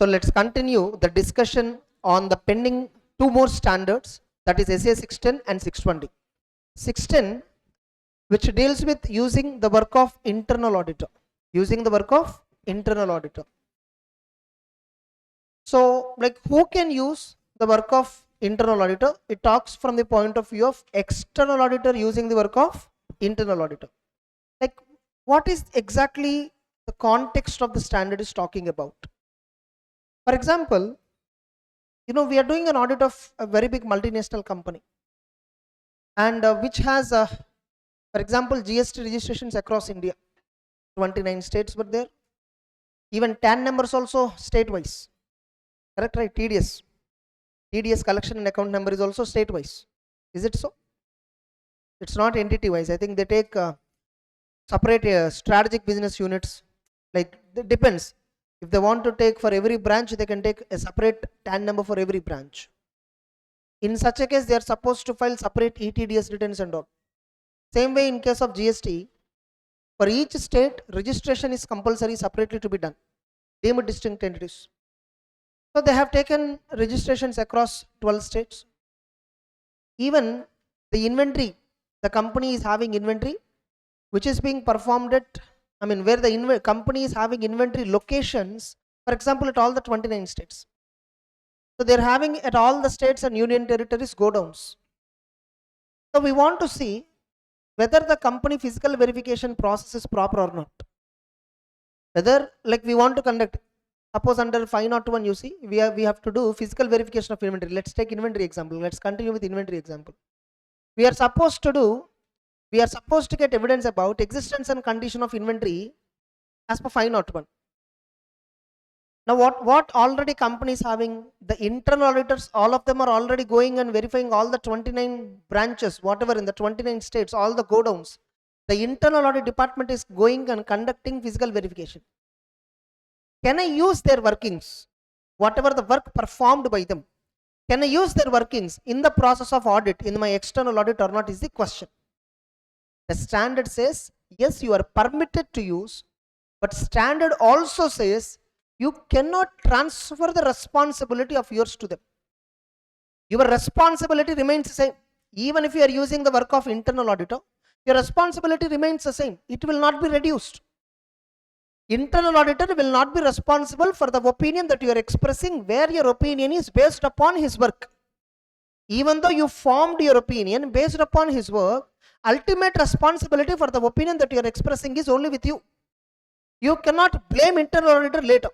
So let's continue the discussion on the pending two more standards, that is SA 610 and 620. 610, which deals with using the work of internal auditor. Using the work of internal auditor. So like who can use the work of internal auditor? It talks from the point of view of external auditor using the work of internal auditor. Like what is exactly the context of the standard is talking about? For example, we are doing an audit of a very big multinational company, and which has, for example, GST registrations across India. 29 states were there. Even TAN numbers also state-wise. Correct, right? TDS collection and account number is also state-wise. Is it so? It's not entity-wise. I think they take separate strategic business units. Like it depends. If they want to take for every branch, they can take a separate TAN number for every branch. In such a case, they are supposed to file separate ETDS returns and all. Same way in case of GST, for each state, registration is compulsory separately to be done. Deemed distinct entities. So they have taken registrations across 12 states. Even the inventory, the company is having inventory, which is being performed at, where the company is having inventory locations, for example, at all the 29 states. So they're having at all the states and union territories go downs. So we want to see whether the company physical verification process is proper or not. Whether like we want to conduct, suppose under 501 you see, we have to do physical verification of inventory. Let's take inventory example. Let's continue with inventory example. We are supposed to get evidence about existence and condition of inventory as per 501. Now what already companies having, the internal auditors, all of them are already going and verifying all the 29 branches, whatever in the 29 states, all the go downs. The internal audit department is going and conducting physical verification. Can I use their workings, whatever the work performed by them? Can I use their workings in the process of audit in my external audit or not is the question. The standard says, yes, you are permitted to use, but standard also says you cannot transfer the responsibility of yours to them. Your responsibility remains the same. Even if you are using the work of internal auditor, your responsibility remains the same. It will not be reduced. Internal auditor will not be responsible for the opinion that you are expressing, where your opinion is based upon his work. Even though you formed your opinion based upon his work, ultimate responsibility for the opinion that you are expressing is only with you. You cannot blame internal auditor later.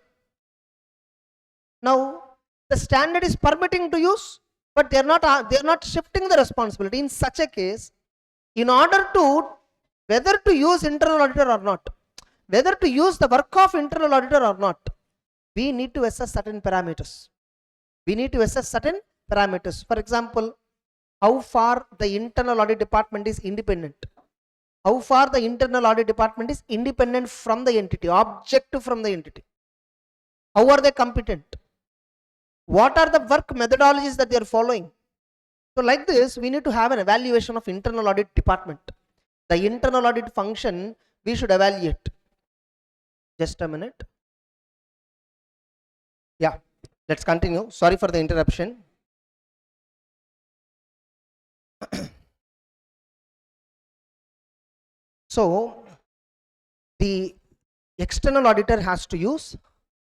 Now, the standard is permitting to use, but they are not shifting the responsibility. In such a case, in order to whether to use internal auditor or not, whether to use the work of internal auditor or not, we need to assess certain parameters. For example, how far the internal audit department is independent. How far the internal audit department is independent from the entity, objective from the entity. How are they competent? What are the work methodologies that they are following? So like this, we need to have an evaluation of internal audit department. The internal audit function, we should evaluate. Just a minute. Yeah, let's continue. Sorry for the interruption. So the external auditor has to use,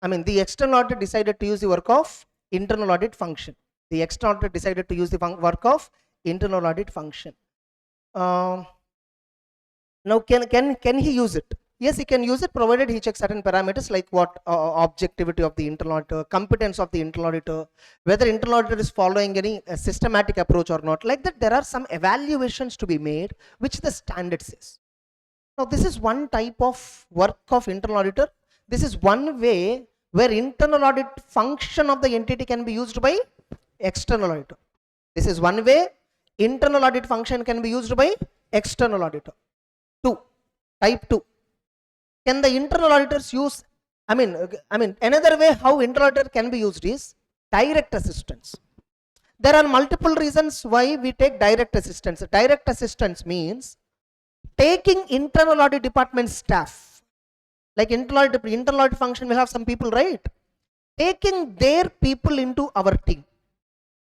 the external auditor decided to use the work of internal audit function. The external auditor decided to use the work of internal audit function. Now can he use it? Yes, he can use it provided he checks certain parameters like what objectivity of the internal auditor, competence of the internal auditor, whether internal auditor is following any systematic approach or not. Like that, there are some evaluations to be made which the standard says. Now this is one type of work of internal auditor. This is one way where internal audit function of the entity can be used by external auditor. This is one way internal audit function can be used by external auditor. Type 2. Can the internal auditors use, another way how internal auditor can be used is direct assistance. There are multiple reasons why we take direct assistance. Direct assistance means taking internal audit department staff. Like internal audit function will have some people, right? taking their people into our team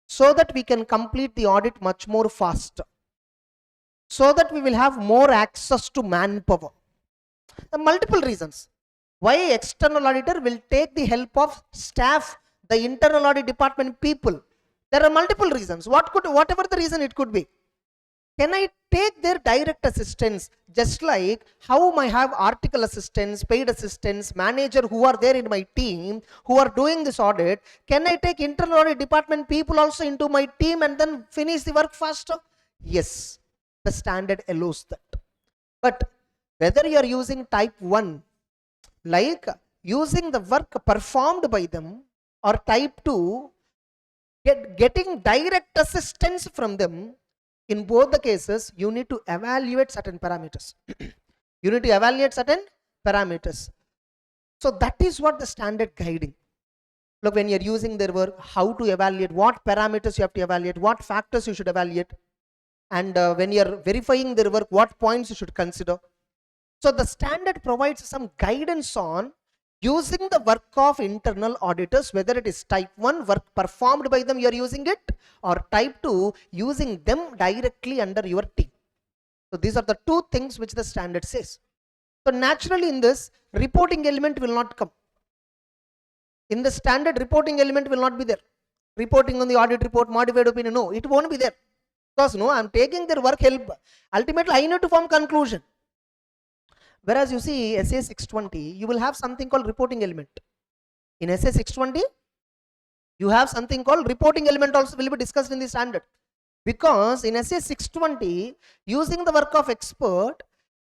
so that we can complete the audit much more faster, so that we will have more access to manpower. The multiple reasons why external auditor will take the help of staff, the internal audit department people. There are multiple reasons. Whatever the reason it could be. Can I take their direct assistance, just like how I have article assistants, paid assistants, manager who are there in my team who are doing this audit? Can I take internal audit department people also into my team and then finish the work faster? Yes, the standard allows that. But whether you are using type 1, like using the work performed by them, or type 2, getting direct assistance from them, in both the cases, you need to evaluate certain parameters. You need to evaluate certain parameters. So that is what the standard guiding. Look, when you're using their work, how to evaluate, what parameters you have to evaluate, what factors you should evaluate, and when you're verifying their work, what points you should consider. So the standard provides some guidance on using the work of internal auditors, whether it is type 1, work performed by them, you are using it, or type 2, using them directly under your team. So these are the two things which the standard says. So naturally in this, reporting element will not come. In the standard, reporting element will not be there. Reporting on the audit report, modified opinion, no, it won't be there. Because no, I'm taking their work help. Ultimately, I need to form conclusion. Whereas you see SA 620, you will have something called reporting element. In SA 620, you have something called reporting element also will be discussed in the standard. Because in SA 620, using the work of expert,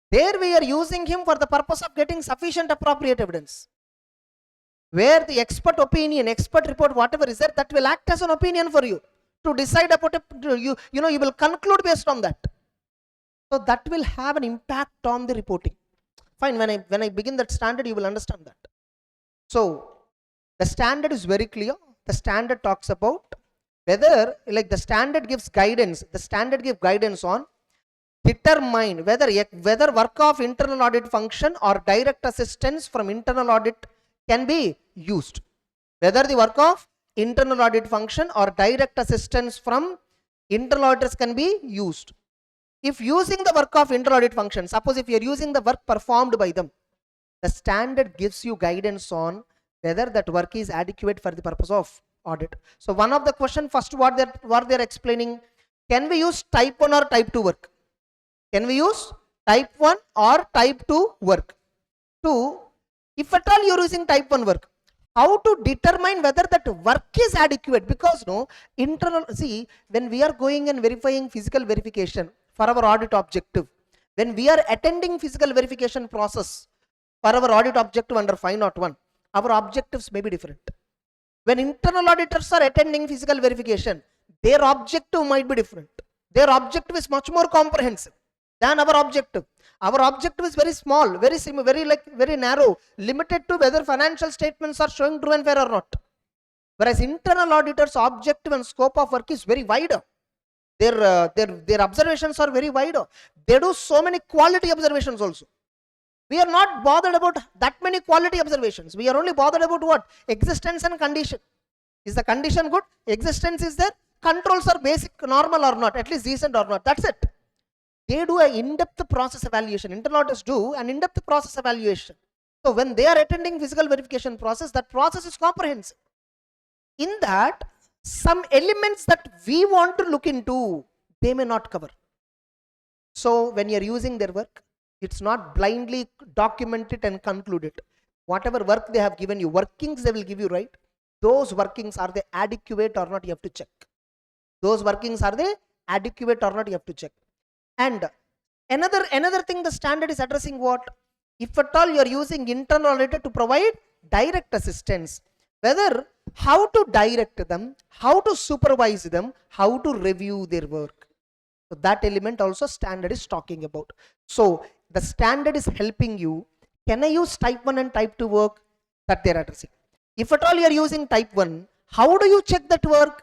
there we are using him for the purpose of getting sufficient appropriate evidence. Where the expert opinion, expert report, whatever is there, that will act as an opinion for you to decide about it. You will conclude based on that. So that will have an impact on the reporting. Fine, when I begin that standard, you will understand that. So the standard is very clear. The standard talks about whether, like the standard gives guidance, on determine whether work of internal audit function or direct assistance from internal audit can be used. Whether the work of internal audit function or direct assistance from internal auditors can be used. If using the work of internal audit function, suppose if you are using the work performed by them, the standard gives you guidance on whether that work is adequate for the purpose of audit. So one of the question, first what they're explaining, can we use type 1 or type 2 work? Can we use type 1 or type 2 work? 2, if at all you're using type 1 work, how to determine whether that work is adequate? Because when we are going and verifying physical verification for our audit objective, when we are attending physical verification process for our audit objective under 501, our objectives may be different. When internal auditors are attending physical verification, their objective might be different. Their objective is much more comprehensive than our objective. Our objective is very small, very narrow, limited to whether financial statements are showing true and fair or not. Whereas internal auditors' objective and scope of work is very wider. Their observations are very wider. They do so many quality observations also. We are not bothered about that many quality observations. We are only bothered about what? Existence and condition. Is the condition good? Existence is there? Controls are basic, normal or not, at least decent or not. That's it. They do an in-depth process evaluation. Internal auditors do an in-depth process evaluation. So when they are attending physical verification process, that process is comprehensive. In that, some elements that we want to look into, they may not cover. So when you are using their work, it's not blindly document it and conclude it. Whatever work they have given you, workings they will give you, right? Those workings, are they adequate or not, you have to check. Those workings, are they adequate or not, you have to check. And another thing the standard is addressing, what? If at all you are using internal auditor to provide direct assistance, whether how to direct them, how to supervise them, how to review their work. So that element also standard is talking about. So the standard is helping you. Can I use type 1 and type 2 work? That they are addressing. If at all you are using type 1, how do you check that work?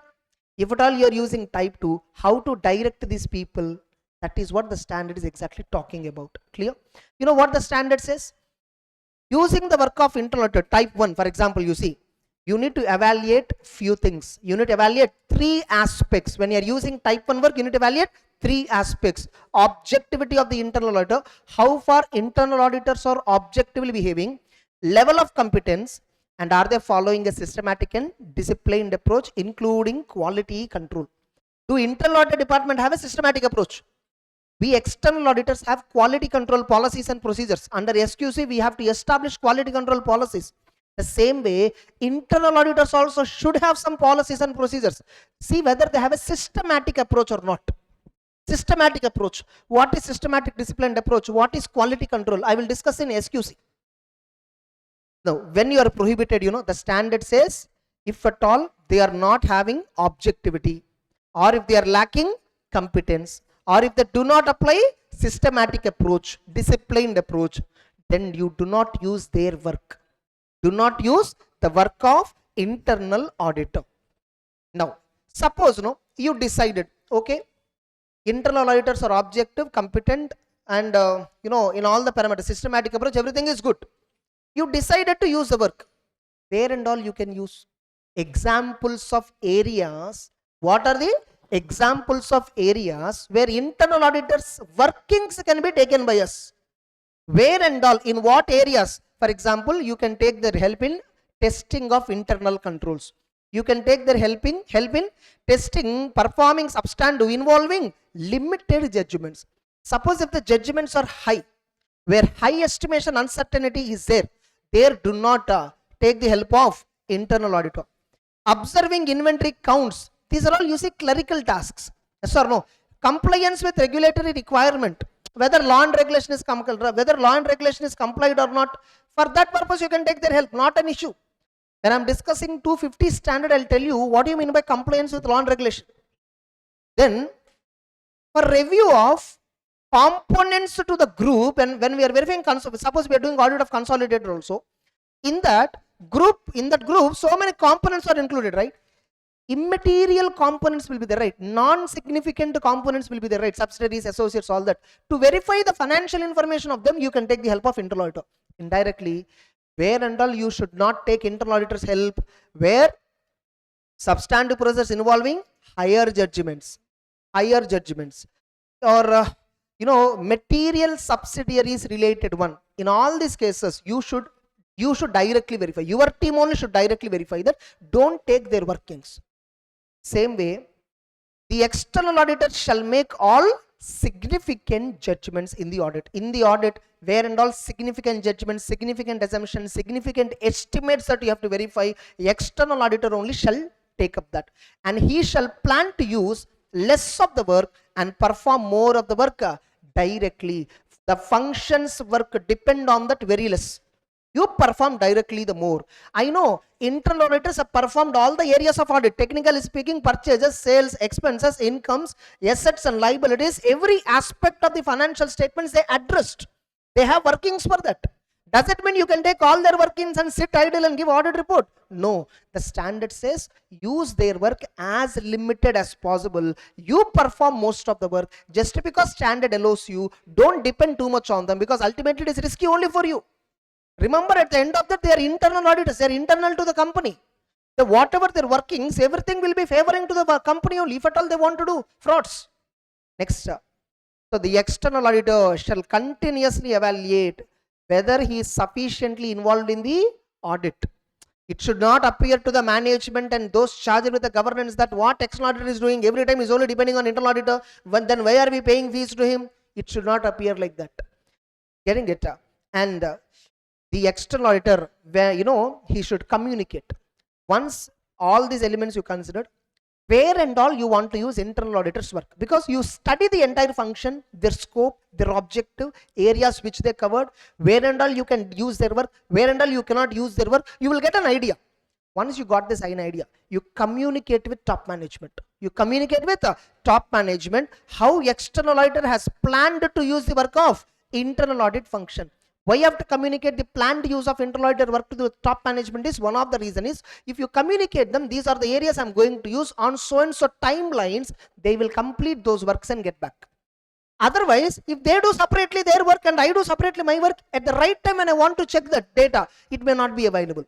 If at all you are using type 2, how to direct these people? That is what the standard is exactly talking about. Clear? You know what the standard says? Using the work of internal auditor, type 1, for example, you see, You need to evaluate few things. You need to evaluate 3 aspects. When you are using type 1 work, you need to evaluate 3 aspects. Objectivity of the internal auditor, how far internal auditors are objectively behaving, level of competence, and are they following a systematic and disciplined approach, including quality control. Do internal audit department have a systematic approach? We external auditors have quality control policies and procedures. Under SQC, we have to establish quality control policies. The same way, internal auditors also should have some policies and procedures. See whether they have a systematic approach or not. Systematic approach. What is systematic disciplined approach? What is quality control? I will discuss in SQC. Now, when you are prohibited, the standard says, if at all they are not having objectivity, or if they are lacking competence, or if they do not apply systematic approach, disciplined approach, then you do not use their work. Do not use the work of internal auditor. Now, suppose you decided, okay, internal auditors are objective, competent, and in all the parameters, systematic approach, everything is good. You decided to use the work. Where and all you can use? Examples of areas. What are the examples of areas where internal auditors workings can be taken by us? Where and all, in what areas? For example, you can take their help in testing of internal controls. You can take their help in testing, performing substantive involving limited judgments. Suppose if the judgments are high, where high estimation uncertainty is there do not take the help of internal auditor. Observing inventory counts, these are all using clerical tasks. Yes or no? Compliance with regulatory requirement, whether law and regulation is complied or not, for that purpose you can take their help, not an issue. When I am discussing 250 standard, I will tell you what do you mean by compliance with law and regulation. Then for review of components to the group, and when we are verifying, suppose we are doing audit of consolidated also, in that group, so many components are included, right? Immaterial components will be there, right? Non-significant components will be there, right? Subsidiaries, associates, all that. To verify the financial information of them, you can take the help of internal auditor. Indirectly, where and all you should not take internal auditor's help, where substantive process involving higher judgments, or material subsidiaries related one. In all these cases, you should directly verify. Your team only should directly verify that. Don't take their workings. Same way, the external auditor shall make all significant judgments in the audit. In the audit, where and all significant judgments, significant assumptions, significant estimates that you have to verify, the external auditor only shall take up that. And he shall plan to use less of the work and perform more of the work directly. The functions work depend on that very less. You perform directly the more. I know internal auditors have performed all the areas of audit. Technically speaking, purchases, sales, expenses, incomes, assets and liabilities, every aspect of the financial statements they addressed. They have workings for that. Does it mean you can take all their workings and sit idle and give audit report? No. The standard says use their work as limited as possible. You perform most of the work. Just because standard allows you, don't depend too much on them, because ultimately it is risky only for you. Remember, at the end of that, they are internal auditors. They are internal to the company. So whatever their workings, everything will be favoring to the company only, if at all they want to do frauds. Next. So the external auditor shall continuously evaluate whether he is sufficiently involved in the audit. It should not appear to the management and those charged with the governance that what external auditor is doing every time is only depending on internal auditor. Then why are we paying fees to him? It should not appear like that. Getting it? And the external auditor, where he should communicate. Once all these elements you considered, where and all you want to use internal auditor's work, because you study the entire function, their scope, their objective, areas which they covered, where and all you can use their work, where and all you cannot use their work, you will get an idea. Once you got this idea, you communicate with top management. You communicate with top management how external auditor has planned to use the work of internal audit function. Why you have to communicate the planned use of internal auditor work to the top management is one of the reason is, if you communicate them, these are the areas I'm going to use on so and so timelines, they will complete those works and get back. Otherwise, if they do separately their work and I do separately my work, at the right time when I want to check the data, it may not be available.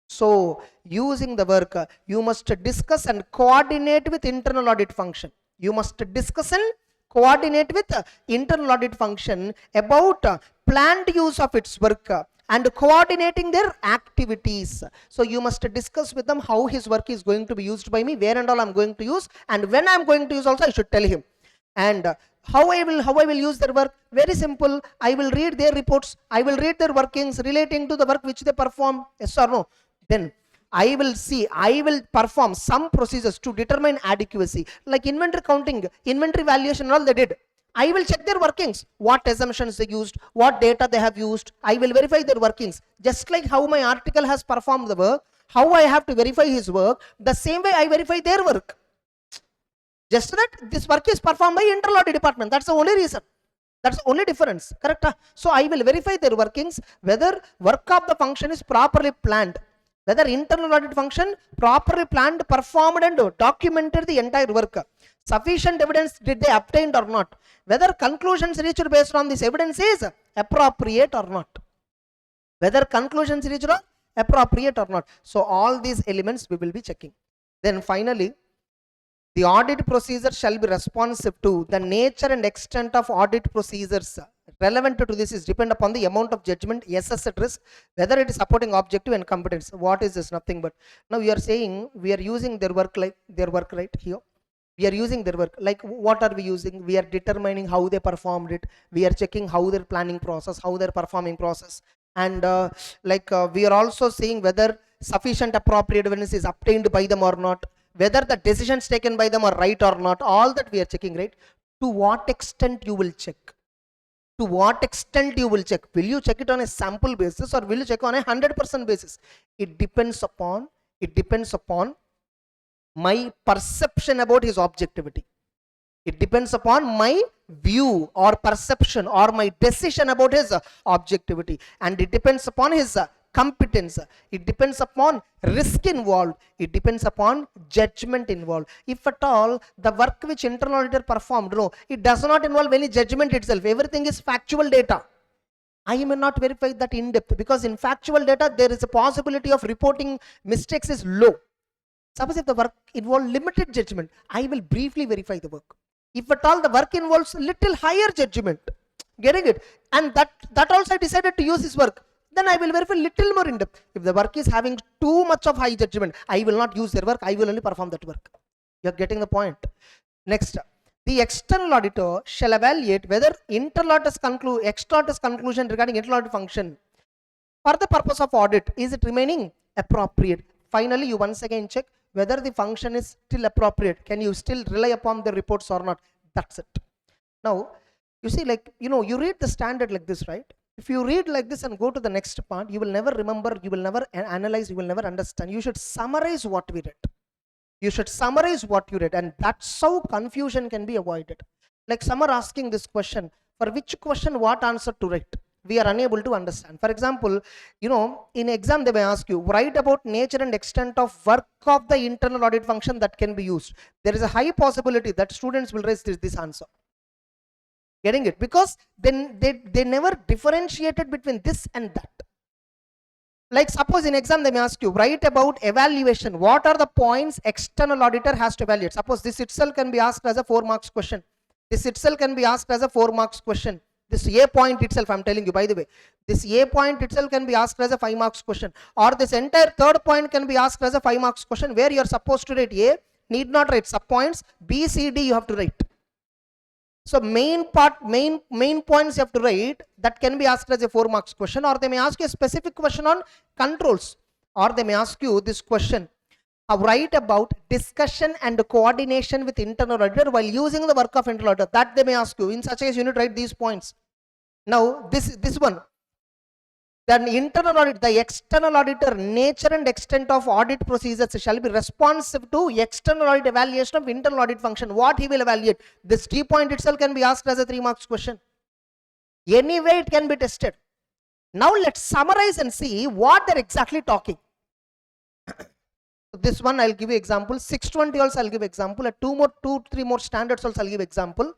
So using the work, you must discuss and coordinate with internal audit function. You must discuss and coordinate with internal audit function about planned use of its work and coordinating their activities. So you must discuss with them how his work is going to be used by me, where and all I'm going to use, and when I'm going to use also I should tell him. And how I will use their work, very simple. I will read their reports, I will read their workings relating to the work which they perform, yes or no. Then I will perform some procedures to determine adequacy, like inventory counting, inventory valuation, all they did. I will check their workings, what assumptions they used, what data they have used. I will verify their workings. Just like how my article has performed the work, how I have to verify his work, the same way I verify their work. Just that this work is performed by internal audit department. That's the only reason. That's the only difference. Correct? So I will verify their workings, whether work of the function is properly planned, whether internal audit function properly planned, performed and documented the entire work. Sufficient evidence did they obtained or not, whether conclusions reached based on this evidence is appropriate or not, whether conclusions reached are appropriate or not. So all these elements we will be checking. Then finally, the audit procedure shall be responsive to the nature and extent of audit procedures. Relevant to this is depend upon the amount of judgment assessed at risk, whether it is supporting objective and competence. What is this? Nothing but, now we are saying we are using their work, like their work right here. We are using their work, like what are we using? We are determining how they performed it. We are checking how their planning process, how their performing process, and we are also seeing whether sufficient appropriate evidence is obtained by them or not, whether the decisions taken by them are right or not. All that we are checking, right? To what extent you will check? To what extent you will check? Will you check it on a sample basis or will you check on a 100% basis? It depends upon my perception about his objectivity. It depends upon my view or perception or my decision about his objectivity, and it depends upon his competence. It depends upon risk involved. It depends upon judgment involved. If at all the work which internal auditor performed, no, it does not involve any judgment itself. Everything is factual data. I may not verify that in depth, because in factual data there is a possibility of reporting mistakes is low. Suppose if the work involves limited judgment, I will briefly verify the work. If at all the work involves little higher judgment, getting it, and that also I decided to use this work, then I will verify little more in depth. If the work is having too much of high judgment, I will not use their work, I will only perform that work. You are getting the point. Next, the external auditor shall evaluate whether external auditor's conclusion regarding internal audit function for the purpose of audit, is it remaining appropriate. Finally, you once again check whether the function is still appropriate. Can you still rely upon the reports or not? That's it. Now, you see, like, you read the standard like this, right? If you read like this and go to the next part, you will never remember, you will never analyze, you will never understand. You should summarize what we read. You should summarize what you read, and that's how confusion can be avoided. Like some are asking this question, for which question what answer to write? We are unable to understand. For example, in exam they may ask you, write about nature and extent of work of the internal audit function that can be used. There is a high possibility that students will raise this answer. Getting it? Because then they never differentiated between this and that. Like suppose in exam they may ask you, write about evaluation. What are the points external auditor has to evaluate? Suppose this itself can be asked as a 4 marks question. This itself can be asked as a 4 marks question. This A point itself, I'm telling you, by the way, this A point itself can be asked as a 5 marks question, or this entire third point can be asked as a 5 marks question, where you are supposed to write A, need not write sub points, B, C, D you have to write. So main points you have to write, that can be asked as a 4 marks question, or they may ask you a specific question on controls, or they may ask you this question, write about discussion and coordination with internal auditor while using the work of internal auditor. That they may ask you. In such a case, you need to write these points. Now this one, then internal audit, the external auditor nature and extent of audit procedures shall be responsive to external audit evaluation of internal audit function. What he will evaluate, this D point itself can be asked as a 3 marks question. Anyway it can be tested. Now let's summarize and see what they're exactly talking. This one I'll give you example, 620 also I'll give example, 2-3 more standards also I'll give example.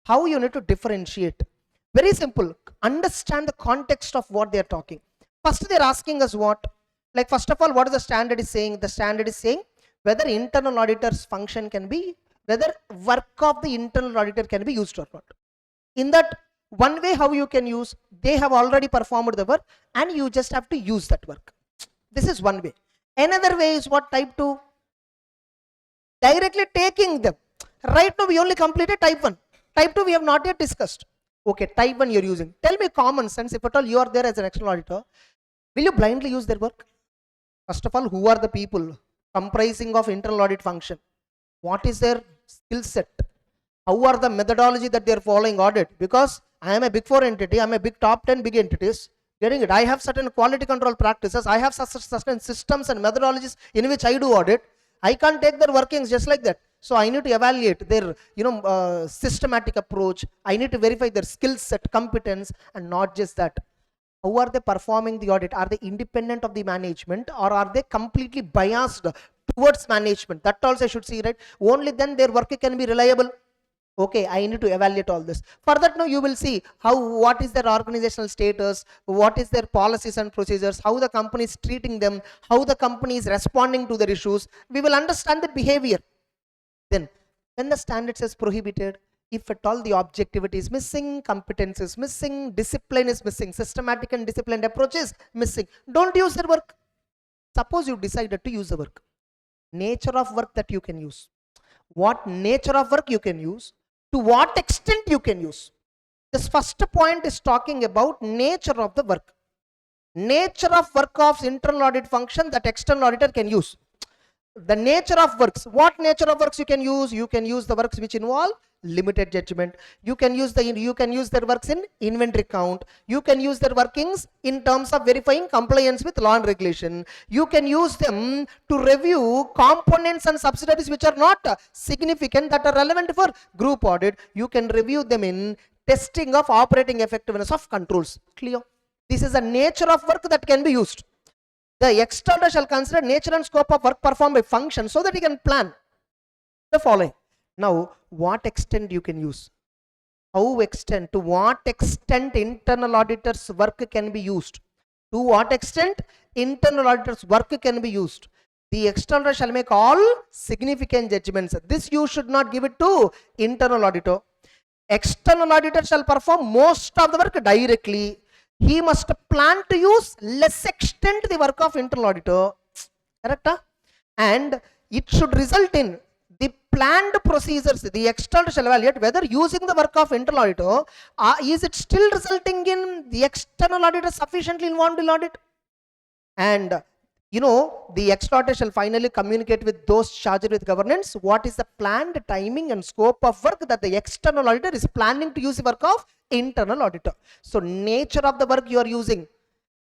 How you need to differentiate. Very simple. Understand the context of what they are talking. First they're asking us what? Like first of all, what is the standard is saying? The standard is saying whether internal auditor's function can be, whether work of the internal auditor can be used or not. In that one way, how you can use, they have already performed the work and you just have to use that work. This is one way. Another way is what? Type 2. Directly taking them. Right now we only completed type 1. Type 2 we have not yet discussed. Okay, type 1 you're using. Tell me common sense, if at all you are there as an external auditor, will you blindly use their work? First of all, who are the people comprising of internal audit function? What is their skill set? How are the methodology that they are following audit? Because I am a big 4 entity, I am a big top 10 big entities. Getting it? I have certain quality control practices, I have certain systems and methodologies in which I do audit. I can't take their workings just like that. So I need to evaluate their systematic approach. I need to verify their skill set, competence, and not just that. How are they performing the audit? Are they independent of the management or are they completely biased towards management? That also I should see, right? Only then their work can be reliable. Okay, I need to evaluate all this. For that, now you will see what is their organizational status, what is their policies and procedures, how the company is treating them, how the company is responding to their issues. We will understand the behavior. Then, when the standard says prohibited, if at all the objectivity is missing, competence is missing, discipline is missing, systematic and disciplined approach is missing, don't use their work. Suppose you decided to use the work. Nature of work that you can use. What nature of work you can use? To what extent you can use? This first point is talking about nature of the work. Nature of work of internal audit function that external auditor can use. The nature of works. What nature of works you can use? You can use the works which involve limited judgment. You can use their works in inventory count. You can use their workings in terms of verifying compliance with law and regulation. You can use them to review components and subsidiaries which are not significant, that are relevant for group audit. You can review them in testing of operating effectiveness of controls. Clear? This is a nature of work that can be used. The external shall consider nature and scope of work performed by function so that he can plan the following. Now, what extent you can use? How extent? To what extent internal auditor's work can be used? To what extent internal auditor's work can be used? The external shall make all significant judgments. This you should not give it to internal auditor. External auditor shall perform most of the work directly. He must plan to use less extent the work of internal auditor. Correct? And it should result in the planned procedures. The external shall evaluate whether using the work of internal auditor, is it still resulting in the external auditor sufficiently involved in audit? And the external auditor shall finally communicate with those charged with governance what is the planned timing and scope of work that the external auditor is planning to use the work of internal auditor. So nature of the work you are using,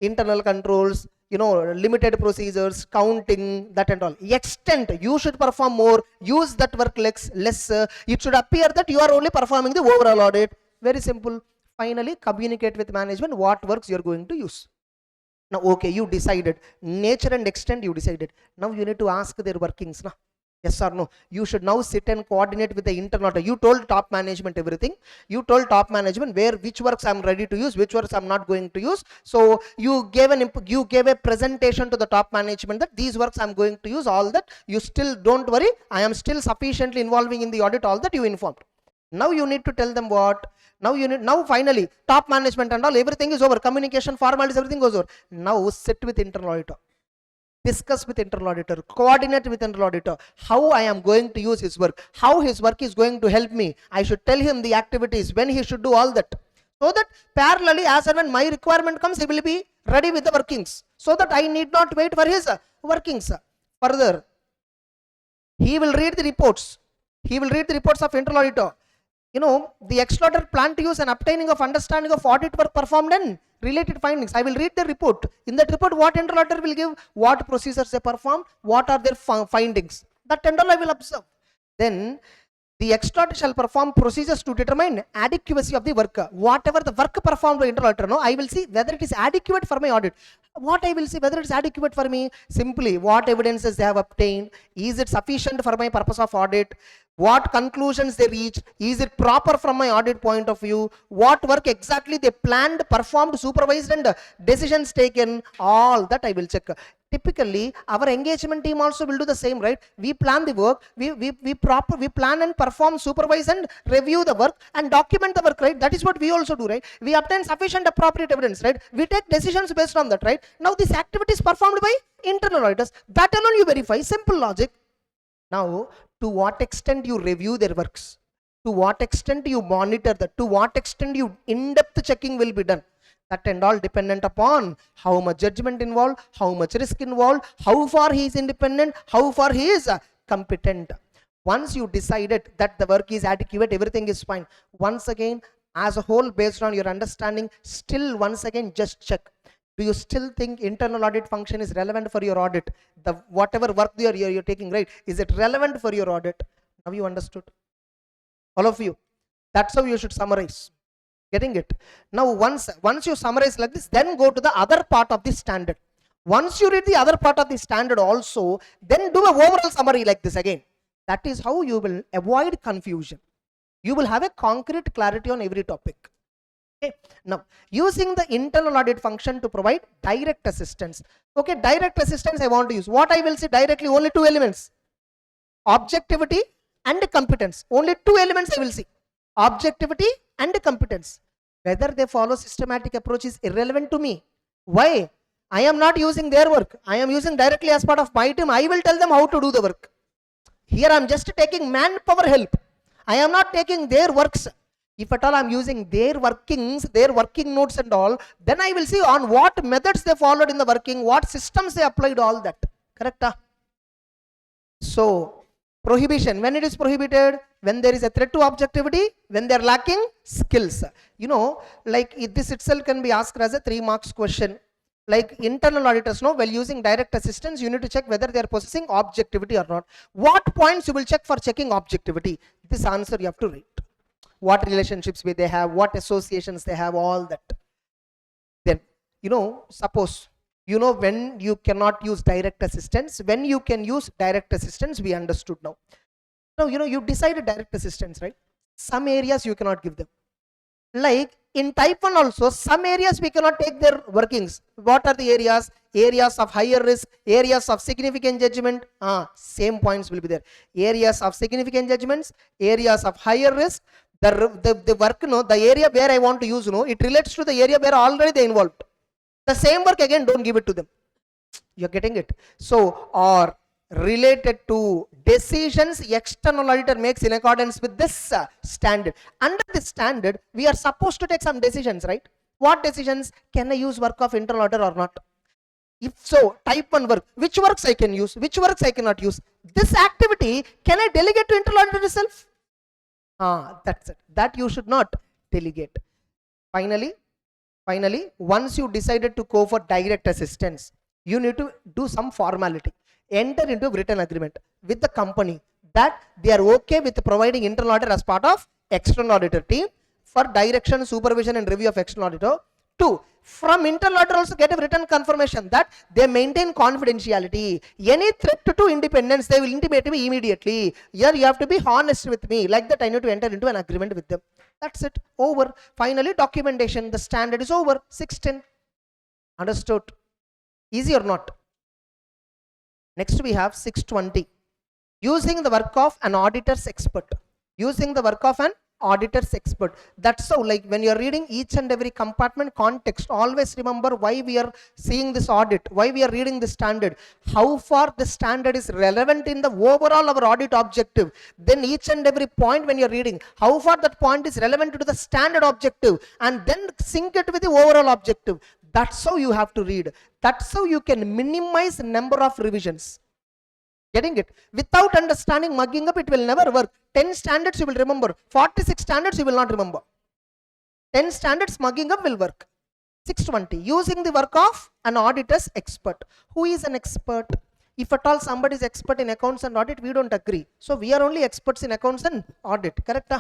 internal controls, limited procedures, counting, that and all. Extent, you should perform more, use that work less. It should appear that you are only performing the overall audit. Very simple. Finally, communicate with management what works you are going to use. Now, okay, you decided. Nature and extent you decided. Now you need to ask their workings. Nah? Yes or no? You should now sit and coordinate with the internal auditor. You told top management everything. You told top management which works I'm ready to use, which works I'm not going to use. So you gave a presentation to the top management that these works I'm going to use. All that you still don't worry. I am still sufficiently involving in the audit. All that you informed. Now you need to tell them what. Now finally top management and all, everything is over. Communication, formalities, everything goes over. Now sit with internal auditor. Discuss with internal auditor, coordinate with internal auditor, how I am going to use his work, how his work is going to help me. I should tell him the activities, when he should do all that. So that parallelly, as and when my requirement comes, he will be ready with the workings. So that I need not wait for his workings. Further, he will read the reports. He will read the reports of internal auditor. The external auditor plan to use an obtaining of understanding of audit work performed and related findings. I will read the report. In that report, what internal auditor will give, what procedures they perform, what are their findings. That and all I will observe. Then the external auditor shall perform procedures to determine adequacy of the work. Whatever the work performed by internal auditor, I will see whether it is adequate for my audit. What I will see whether it is adequate for me, simply what evidences they have obtained, is it sufficient for my purpose of audit, what conclusions they reached, is it proper from my audit point of view, what work exactly they planned, performed, supervised, and decisions taken, all that I will check. Typically our engagement team also will do the same, right? We plan the work, we plan and perform, supervise and review the work and document the work, right? That is what we also do, right? We obtain sufficient appropriate evidence, right? We take decisions based on that, right? Now this activity is performed by internal auditors, that alone you verify, simple logic. Now, to what extent you review their works, to what extent you monitor that, to what extent you in-depth checking will be done, that and all dependent upon how much judgment involved, how much risk involved, how far he is independent, how far he is competent. Once you decided that the work is adequate, everything is fine, once again, as a whole, based on your understanding, still once again just check. Do you still think internal audit function is relevant for your audit? The whatever work you're taking, right? Is it relevant for your audit? Have you understood? All of you. That's how you should summarize. Getting it? Now once you summarize like this, then go to the other part of the standard. Once you read the other part of the standard also, then do an overall summary like this again. That is how you will avoid confusion. You will have a concrete clarity on every topic. Okay. Now, using the internal audit function to provide direct assistance. Okay, direct assistance I want to use. What I will say directly, only two elements. Objectivity and competence. Only two elements I will see. Objectivity and competence. Whether they follow systematic approach is irrelevant to me. Why? I am not using their work. I am using directly as part of my team. I will tell them how to do the work. Here I am just taking manpower help. I am not taking their works. If at all I am using their workings, their working notes and all, then I will see on what methods they followed in the working, what systems they applied, all that. Correct? So, prohibition. When it is prohibited? When there is a threat to objectivity, when they are lacking skills. You know, like this itself can be asked as a 3 marks question. Like internal auditors know, while using direct assistance, you need to check whether they are possessing objectivity or not. What points you will check for checking objectivity? This answer you have to write. What relationships they have, what associations they have, all that. Then, you know, suppose, you know, when you cannot use direct assistance, when you can use direct assistance, we understood now. Now, you know, you decided direct assistance, right? Some areas you cannot give them. Like in type 1 also, some areas we cannot take their workings. What are the areas? Areas of higher risk, areas of significant judgment. Same points will be there. Areas of significant judgments, areas of higher risk. The work, the area where I want to use, it relates to the area where already they involved. The same work again, don't give it to them. You're getting it? So, or related to decisions external auditor makes in accordance with this standard. Under this standard, we are supposed to take some decisions, right? What decisions? Can I use work of internal auditor or not? If so, type 1 work, which works I can use, which works I cannot use? This activity, can I delegate to internal auditor itself? That's it. That you should not delegate. Finally, once you decided to go for direct assistance, you need to do some formality. Enter into a written agreement with the company that they are okay with providing internal auditor as part of external auditor team for direction, supervision and review of external auditor. 2. From internal auditor also get a written confirmation that they maintain confidentiality. Any threat to independence, they will intimate me immediately. Here you have to be honest with me. Like that I need to enter into an agreement with them. That's it. Over. Finally, documentation. The standard is over. 610. Understood? Easy or not? Next we have 620. Using the work of an auditor's expert. Using the work of an auditor's expert. That's how, like when you're reading each and every compartment context, always remember why we are seeing this audit, why we are reading this standard, how far the standard is relevant in the overall our audit objective. Then each and every point when you're reading, how far that point is relevant to the standard objective, and then sync it with the overall objective. That's how you have to read. That's how you can minimize number of revisions. Getting it? Without understanding mugging up, it will never work. 10 standards you will remember. 46 standards you will not remember. 10 standards mugging up will work. 620. Using the work of an auditor's expert. Who is an expert? If at all somebody is expert in accounts and audit, we don't agree. So we are only experts in accounts and audit. Correct?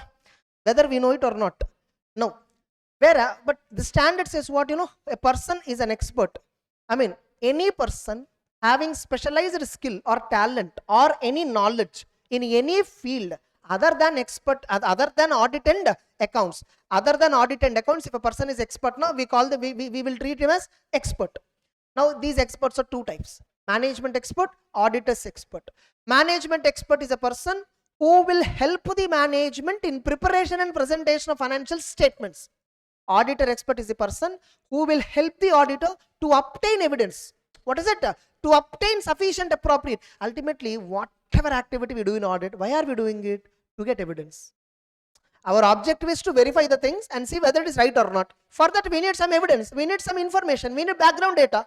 Whether we know it or not. No. But the standard says what? A person is an expert. I mean, any person having specialized skill or talent or any knowledge in any field other than expert, other than audit and accounts. Other than audit and accounts, if a person is expert now, we will treat him as expert. Now these experts are two types: management expert, auditor's expert. Management expert is a person who will help the management in preparation and presentation of financial statements. Auditor expert is the person who will help the auditor to obtain evidence. What is it? To obtain sufficient, appropriate. Ultimately, whatever activity we do in audit, why are we doing it? To get evidence. Our objective is to verify the things and see whether it is right or not. For that, we need some evidence, we need some information, we need background data.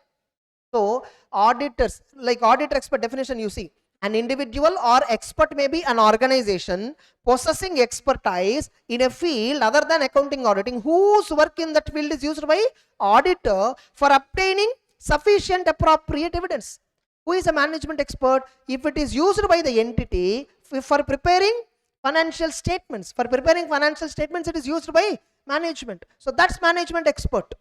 So auditors, like auditor expert definition, you see, an individual or expert may be an organization possessing expertise in a field other than accounting auditing, whose work in that field is used by auditor for obtaining sufficient, appropriate evidence. Who is a management expert? If it is used by the entity for preparing financial statements, it is used by management. So that's management expert.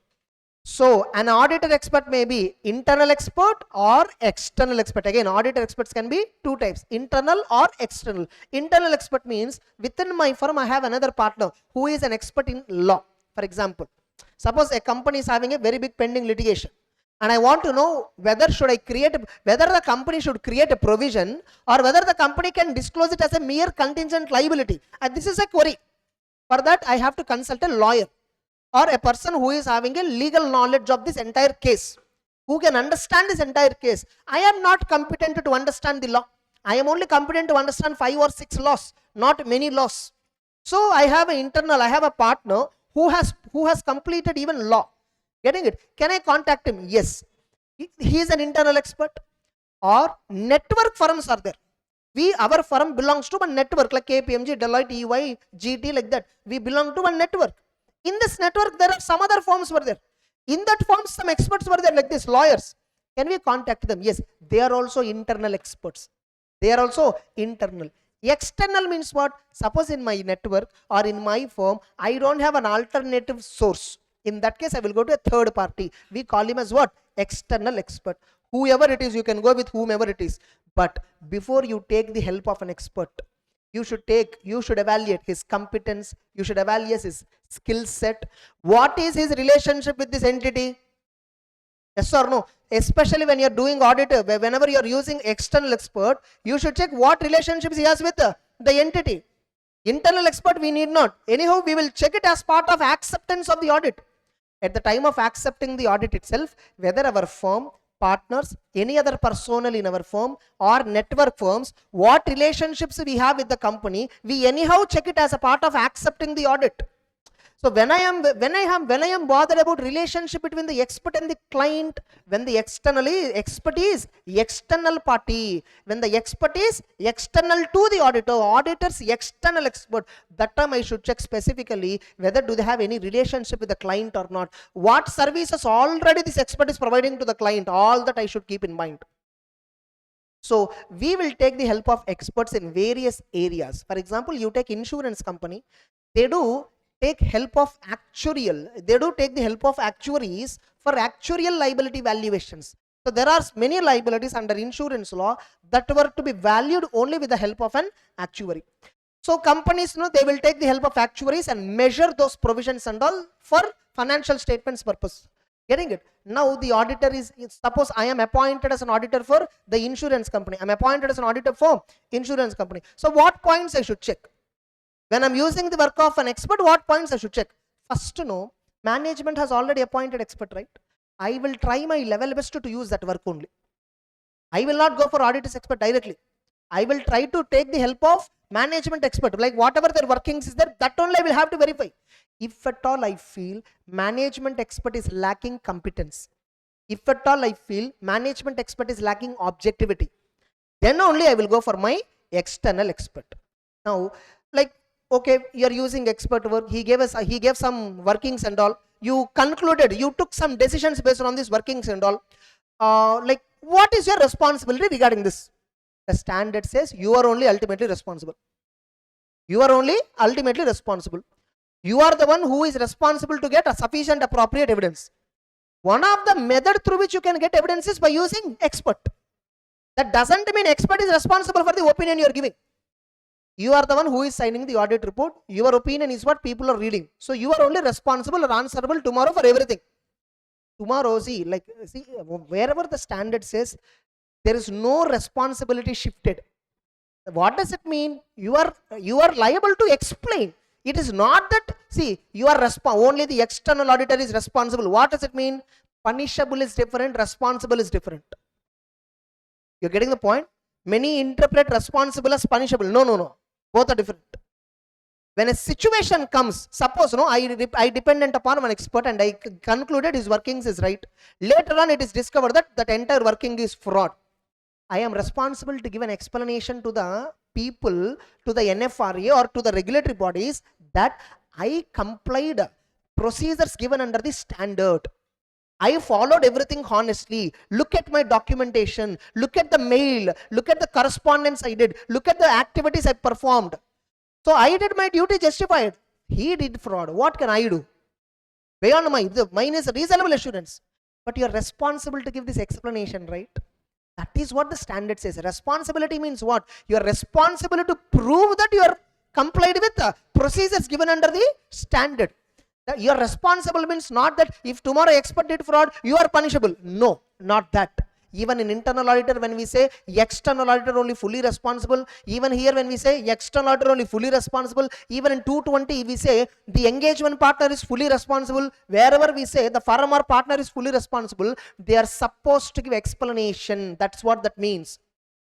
So an auditor expert may be internal expert or external expert. Again, auditor experts can be two types: internal or external. Internal expert means within my firm I have another partner who is an expert in law. For example, suppose a company is having a very big pending litigation, and I want to know whether the company should create a provision, or whether the company can disclose it as a mere contingent liability. And this is a query. For that, I have to consult a lawyer, or a person who is having a legal knowledge of this entire case, who can understand this entire case. I am not competent to understand the law. I am only competent to understand 5 or 6 laws, not many laws. So I have a partner who has completed even law. Getting it? Can I contact him? Yes. He is an internal expert. Or network firms are there. Our firm belongs to one network like KPMG, Deloitte, EY, GT, like that. We belong to one network. In this network, there are some other firms were there. In that firm, some experts were there, like this, lawyers. Can we contact them? Yes. They are also internal experts. They are also internal. External means what? Suppose in my network or in my firm, I don't have an alternative source. In that case, I will go to a third party. We call him as what? External expert. Whoever it is, you can go with whomever it is. But before you take the help of an expert, you should evaluate his competence, you should evaluate his skill set. What is his relationship with this entity? Yes or no? Especially when you're doing audit, whenever you're using external expert, you should check what relationships he has with the entity. Internal expert, we need not. Anyhow, we will check it as part of acceptance of the audit. At the time of accepting the audit itself, whether our firm, partners, any other personnel in our firm or network firms, what relationships we have with the company, we anyhow check it as a part of accepting the audit. So when I am bothered about relationship between the expert and the client, when the expert is external party, when the expert is external to the auditor's external expert, that time I should check specifically whether do they have any relationship with the client or not. What services already this expert is providing to the client, all that I should keep in mind. So we will take the help of experts in various areas. For example, you take insurance company, they do take help of take the help of actuaries for actuarial liability valuations. So there are many liabilities under insurance law that were to be valued only with the help of an actuary. So companies, they will take the help of actuaries and measure those provisions and all for financial statements purpose. Getting it? Now the auditor is, suppose I am appointed as an auditor for the insurance company. I'm appointed as an auditor for insurance company. So what points I should check? When I'm using the work of an expert, what points I should check? First to know, management has already appointed expert, right? I will try my level best to use that work only. I will not go for auditor's expert directly. I will try to take the help of management expert, like whatever their workings is there, that only I will have to verify. If at all I feel management expert is lacking competence, if at all I feel management expert is lacking objectivity, then only I will go for my external expert. Now, like, okay, you're using expert work, he gave some workings and all, you concluded, you took some decisions based on these workings and all, like what is your responsibility regarding this? The standard says you are only ultimately responsible. You are only ultimately responsible. You are the one who is responsible to get a sufficient appropriate evidence. One of the method through which you can get evidence is by using expert. That doesn't mean expert is responsible for the opinion you are giving. You are the one who is signing the audit report. Your opinion is what people are reading. So you are only responsible or answerable tomorrow for everything. Tomorrow, see, wherever the standard says, there is no responsibility shifted. What does it mean? You are liable to explain. It is not that, see, you are only the external auditor is responsible. What does it mean? Punishable is different, responsible is different. You're getting the point? Many interpret responsible as punishable. No. Both are different. When a situation comes, suppose I dependent upon one expert and I concluded his workings is right. Later on, it is discovered that entire working is fraud. I am responsible to give an explanation to the people, to the NFRA or to the regulatory bodies that I complied procedures given under the standard. I followed everything honestly. Look at my documentation. Look at the mail. Look at the correspondence I did. Look at the activities I performed. So I did my duty justified. He did fraud. What can I do? Beyond mine is a reasonable assurance. But you are responsible to give this explanation, right? That is what the standard says. Responsibility means what? You are responsible to prove that you are complied with the procedures given under the standard. You are responsible means not that if tomorrow expert did fraud, you are punishable. No, not that. Even in internal auditor, when we say external auditor only fully responsible, even here when we say external auditor only fully responsible, even in 220 we say the engagement partner is fully responsible. Wherever we say the firm or partner is fully responsible, they are supposed to give explanation. That's what that means.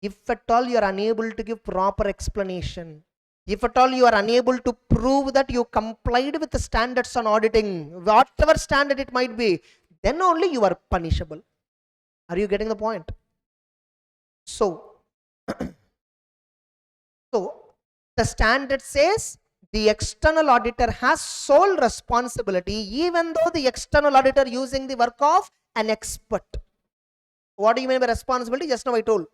If at all you are unable to give proper explanation, if at all you are unable to prove that you complied with the standards on auditing, whatever standard it might be, then only you are punishable. Are you getting the point? So, the standard says the external auditor has sole responsibility even though the external auditor using the work of an expert. What do you mean by responsibility? Just now I told.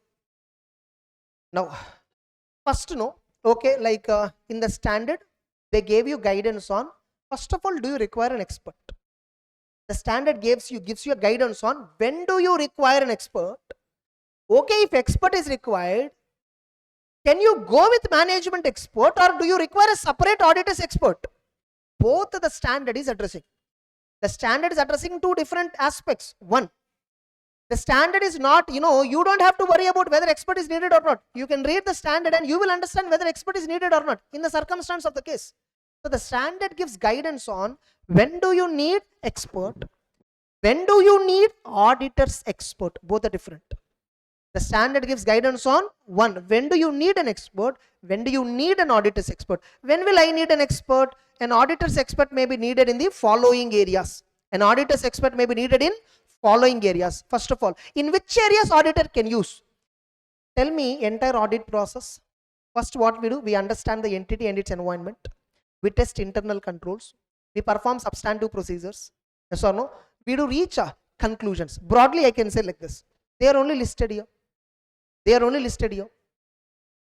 Now, first okay, in the standard, they gave you guidance on, first of all, do you require an expert? The standard gives you a guidance on when do you require an expert. Okay, if expert is required, can you go with management expert or do you require a separate auditor's expert? Both the standard is addressing. The standard is addressing two different aspects. One, the standard is not, you don't have to worry about whether expert is needed or not. You can read the standard and you will understand whether expert is needed or not in the circumstance of the case. So the standard gives guidance on when do you need expert, when do you need auditor's expert. Both are different. The standard gives guidance on one, when do you need an expert, when do you need an auditor's expert. When will I need an expert? An auditor's expert may be needed in the following areas. An auditor's expert may be needed in following areas. First of all, in which areas auditor can use? Tell me entire audit process. First, what we do, we understand the entity and its environment. We test internal controls. We perform substantive procedures. Yes or no? We do reach conclusions. Broadly, I can say like this. They are only listed here. They are only listed here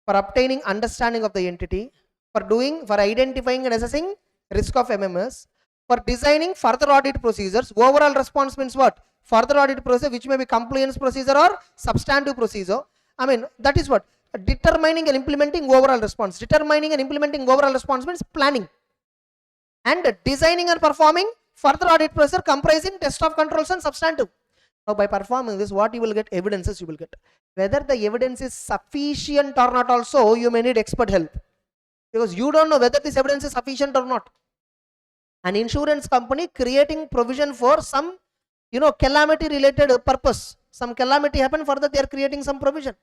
for obtaining understanding of the entity, for identifying and assessing risk of MMS, for designing further audit procedures. Overall response means what? Further audit procedure, which may be compliance procedure or substantive procedure. I mean, that is what? Determining and implementing overall response. Determining and implementing overall response means planning. And designing and performing further audit procedure comprising test of controls and substantive. Now, by performing this, what you will get? Evidences you will get. Whether the evidence is sufficient or not also, you may need expert help. Because you don't know whether this evidence is sufficient or not. An insurance company creating provision for some, calamity related purpose. Some calamity happened, for that they are creating some provision.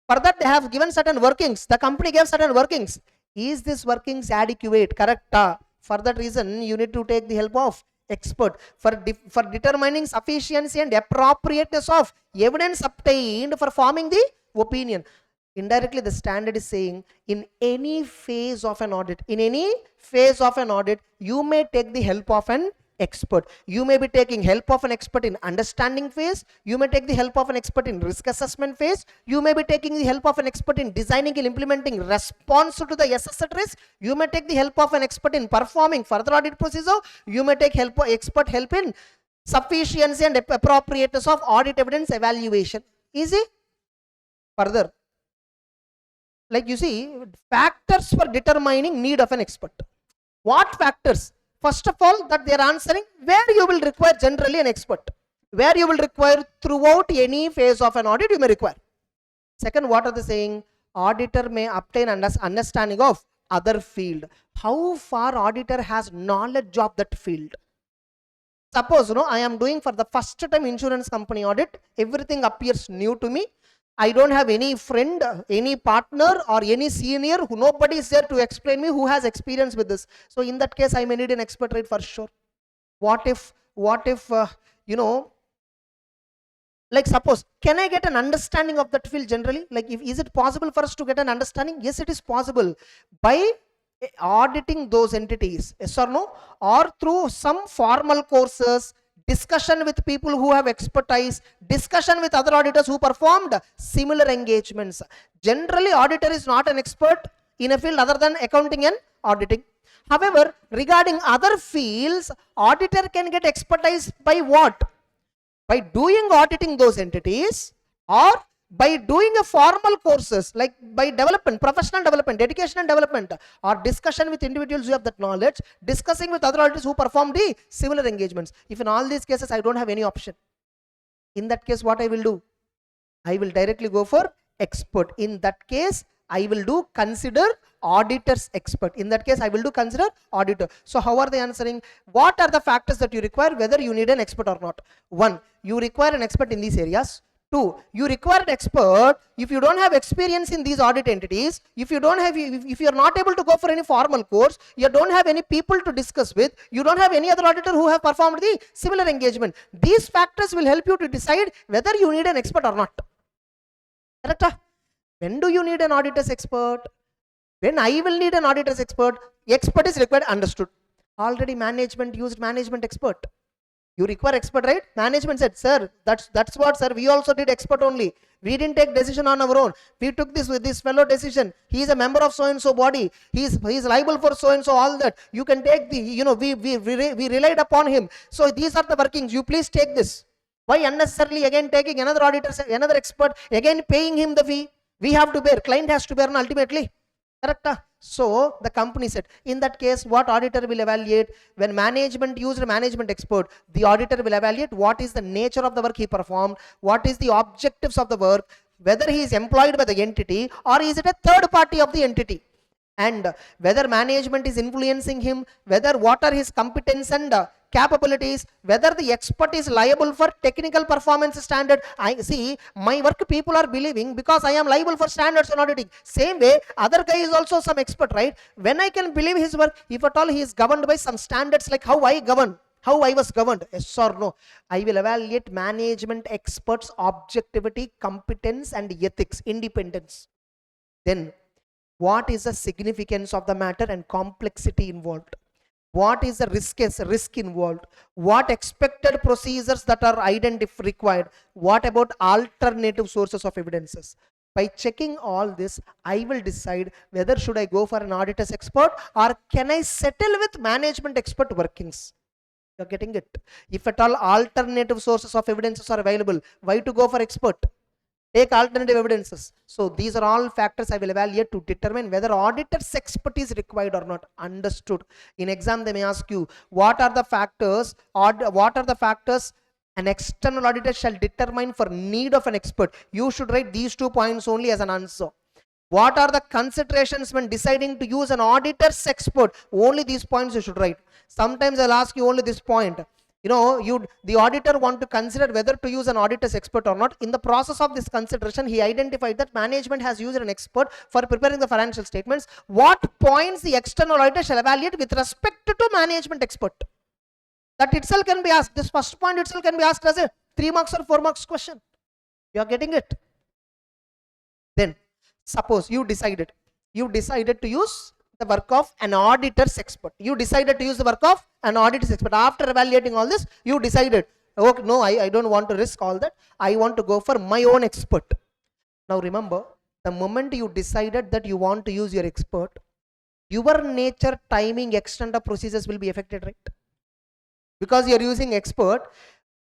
For that they have given certain workings. The company gave certain workings. Is this workings adequate? Correct? For that reason, you need to take the help of expert for determining sufficiency and appropriateness of evidence obtained for forming the opinion. Indirectly, the standard is saying in any phase of an audit, you may take the help of an expert. You may be taking help of an expert in understanding phase. You may take the help of an expert in risk assessment phase. You may be taking the help of an expert in designing and implementing response to the assessed risk. You may take the help of an expert in performing further audit procedure. You may take expert help in sufficiency and appropriateness of audit evidence evaluation. Easy? Further, like you see, factors for determining need of an expert. What factors? First of all, that they are answering where you will require generally an expert. Where you will require throughout any phase of an audit, you may require. Second, what are they saying? Auditor may obtain understanding of other field. How far auditor has knowledge of that field? Suppose I am doing for the first time insurance company audit, everything appears new to me. I don't have any friend, any partner or any senior who nobody is there to explain me who has experience with this. So in that case, I may need an expert, right, for sure. What if like suppose, can I get an understanding of that field generally? Like, is it possible for us to get an understanding? Yes, it is possible by auditing those entities, yes or no, or through some formal courses, discussion with people who have expertise, discussion with other auditors who performed similar engagements. Generally, auditor is not an expert in a field other than accounting and auditing. However, regarding other fields, auditor can get expertise by what? By doing auditing those entities, or by doing a formal courses, like by development, professional development, education and development, or discussion with individuals who have that knowledge, discussing with other auditors who perform the similar engagements. If in all these cases I don't have any option, in that case what I will do? I will directly go for expert. In that case, I will do consider auditor's expert. In that case, I will do consider auditor. So how are they answering? What are the factors that you require, whether you need an expert or not? 1, you require an expert in these areas. 2, you require an expert if you don't have experience in these audit entities, if you don't have, if you are not able to go for any formal course, you don't have any people to discuss with, you don't have any other auditor who have performed the similar engagement. These factors will help you to decide whether you need an expert or not. Correct? When do you need an auditor's expert? When I will need an auditor's expert. Expert is required, understood. Already management used management expert. You require expert, right? Management said, sir, that's what, sir, we also did expert only. We didn't take decision on our own. We took this with this fellow decision. He is a member of so and so body. He is liable for so and so, all that. You can take the, we relied upon him. So these are the workings. You please take this. Why unnecessarily again taking another auditor, another expert, again paying him the fee? We have to bear, client has to bear ultimately. Correct? So the company said, in that case, what auditor will evaluate? When management used a management expert, the auditor will evaluate what is the nature of the work he performed, what is the objectives of the work, whether he is employed by the entity or is it a third party of the entity, and whether management is influencing him, whether what are his competence and capabilities, whether the expert is liable for technical performance standard. I see my work people are believing because I am liable for standards and auditing. Same way, other guy is also some expert, right? When I can believe his work, if at all he is governed by some standards like how I govern, how I was governed, yes or no, I will evaluate management experts' objectivity, competence and ethics, independence. Then what is the significance of the matter and complexity involved? What is the risk involved? What expected procedures that are required? What about alternative sources of evidences? By checking all this, I will decide whether should I go for an auditor's expert or can I settle with management expert workings. You're getting it? If at all alternative sources of evidences are available, why to go for expert? Take alternative evidences. So these are all factors I will evaluate to determine whether auditor's expertise is required or not. Understood? In exam they may ask you, what are the factors an external auditor shall determine for need of an expert? You should write these 2 points only as an answer. What are the considerations when deciding to use an auditor's expert? Only these points you should write. Sometimes I'll ask you only this point. The auditor want to consider whether to use an auditor's expert or not. In the process of this consideration, he identified that management has used an expert for preparing the financial statements. What points the external auditor shall evaluate with respect to management expert? That itself can be asked. This first point itself can be asked as a 3 marks or 4 marks question. You are getting it? Then, suppose you decided to use the work of an auditor's expert. You decided to use the work of an auditor's expert. After evaluating all this, you decided, okay, no, I don't want to risk all that. I want to go for my own expert. Now remember, the moment you decided that you want to use your expert, your nature, timing, extent of procedures will be affected, right? Because you are using expert,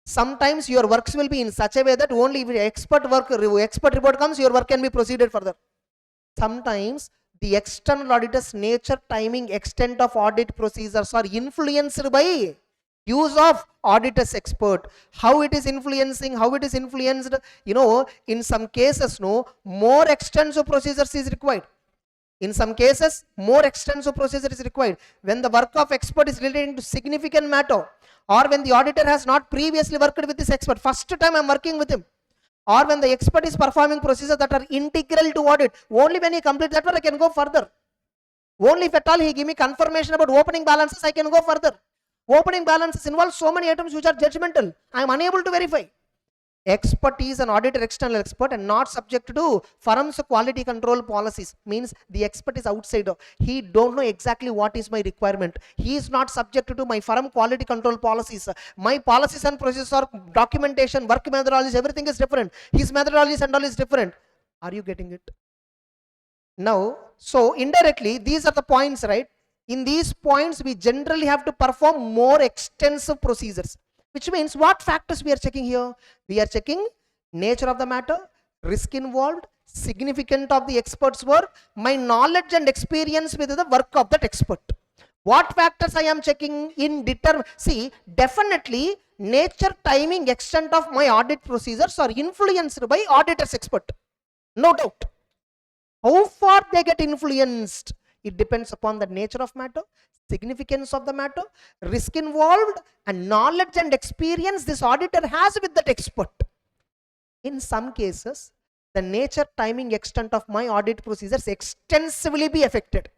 sometimes your works will be in such a way that only if expert report comes, your work can be proceeded further. Sometimes the external auditor's nature, timing, extent of audit procedures are influenced by use of auditor's expert. How it is influencing, how it is influenced, in some cases, more extensive procedures is required. In some cases, more extensive procedure is required. When the work of expert is related to significant matter, or when the auditor has not previously worked with this expert, first time I am working with him, or when the expert is performing procedures that are integral to audit, only when he completes that one I can go further. Only if at all he give me confirmation about opening balances, I can go further. Opening balances involve so many items which are judgmental. I am unable to verify. Expert is an auditor external expert and not subject to firm's quality control policies. Means the expert is outside. He don't know exactly what is my requirement. He is not subject to my firm quality control policies. My policies and procedures are documentation, work methodologies, everything is different. His methodologies and all is different. Are you getting it? Now, so indirectly, these are the points, right? In these points, we generally have to perform more extensive procedures. Which means what factors we are checking here? We are checking nature of the matter, risk involved, significance of the expert's work, my knowledge and experience with the work of that expert. What factors I am checking in see, definitely nature, timing, extent of my audit procedures are influenced by auditor's expert. No doubt. How far they get influenced? It depends upon the nature of matter, significance of the matter, risk involved, and knowledge and experience this auditor has with that expert. In some cases, the nature, timing, extent of my audit procedures extensively be affected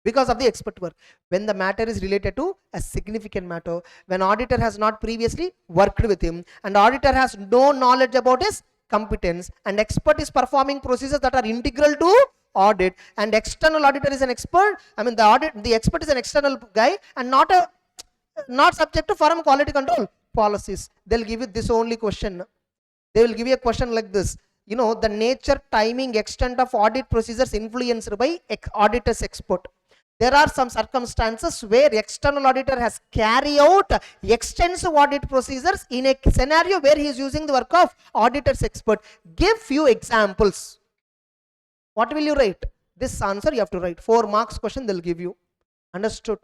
because of the expert work. When the matter is related to a significant matter, when auditor has not previously worked with him, and auditor has no knowledge about his competence, and expert is performing procedures that are integral to audit, and external auditor is an expert, the expert is an external guy and not subject to firm quality control policies. They'll give you this only question. They will give you a question like this. The nature, timing, extent of audit procedures influenced by auditor's expert. There are some circumstances where external auditor has carried out extensive audit procedures in a scenario where he is using the work of auditor's expert. Give few examples. What will you write? This answer you have to write. 4 marks question they'll give you. Understood?